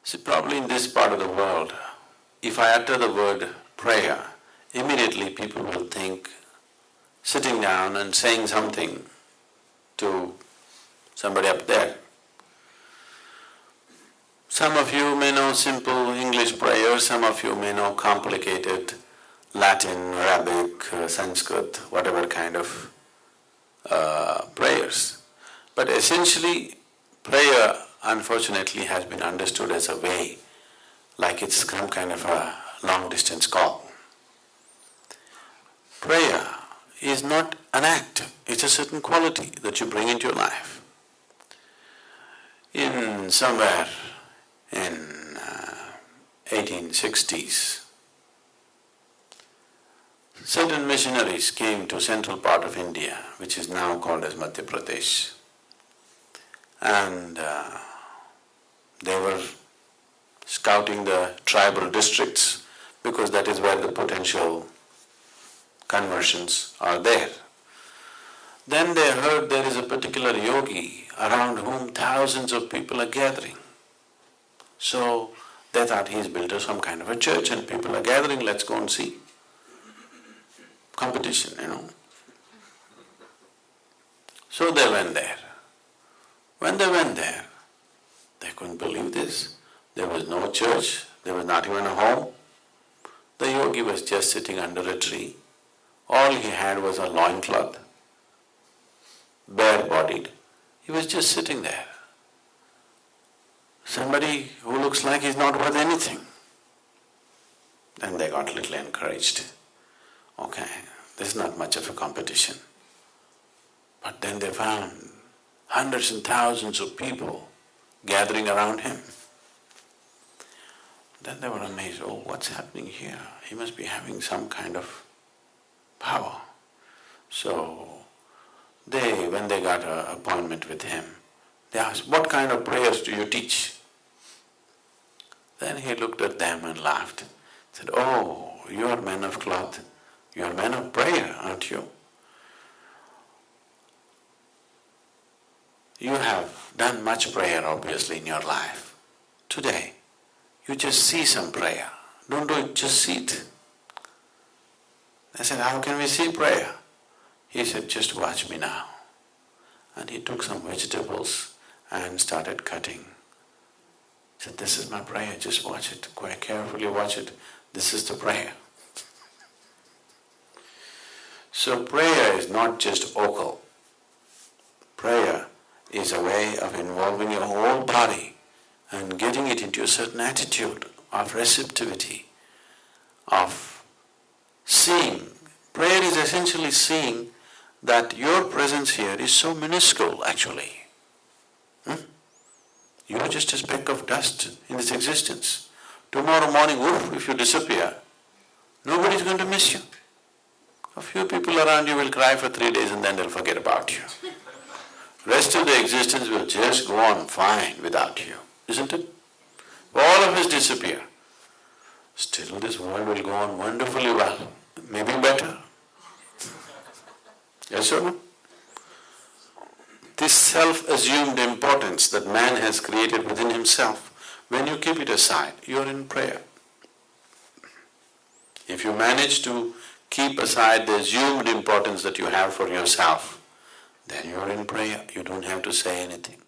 See, probably in this part of the world, if I utter the word prayer, immediately people will think sitting down and saying something to somebody up there. Some of you may know simple English prayers, some of you may know complicated Latin, Arabic, Sanskrit, whatever kind of prayers. But essentially, prayer unfortunately has been understood as a way, like it's some kind of a long-distance call. Prayer is not an act, it's a certain quality that you bring into your life. In somewhere in 1860s, certain missionaries came to central part of India, which is now called as Madhya Pradesh, and they were scouting the tribal districts because that is where the potential conversions are there. Then they heard there is a particular yogi around whom thousands of people are gathering. So they thought he's built some kind of a church and people are gathering, let's go and see. Competition, So they went there. When they went there, they couldn't believe this. There was no church, there was not even a home. The yogi was just sitting under a tree. All he had was a loincloth, bare-bodied. He was just sitting there. Somebody who looks like he's not worth anything. Then they got a little encouraged. Okay, there's not much of a competition. But then they found hundreds and thousands of people gathering around him. Then they were amazed, oh, what's happening here? He must be having some kind of power. So when they got an appointment with him, they asked, what kind of prayers do you teach? Then he looked at them and laughed, said, oh, you are men of cloth, you are men of prayer, aren't you? You have done much prayer obviously in your life. Today, you just see some prayer. Don't do it, just see it. I said, how can we see prayer? He said, just watch me now. And he took some vegetables and started cutting. He said, this is my prayer, just watch it, quite carefully watch it. This is the prayer. So prayer is not just vocal. Prayer is a way of involving your whole body and getting it into a certain attitude of receptivity, of seeing. Prayer is essentially seeing that your presence here is so minuscule actually. You are just a speck of dust in this existence. Tomorrow morning, woof, if you disappear, nobody is going to miss you. A few people around you will cry for 3 days and then they'll forget about you. Rest of the existence will just go on fine without you, isn't it? All of us disappear. Still this world will go on wonderfully well, maybe better. Yes or no? This self-assumed importance that man has created within himself, when you keep it aside, you are in prayer. If you manage to keep aside the assumed importance that you have for yourself, then you are in prayer, you don't have to say anything.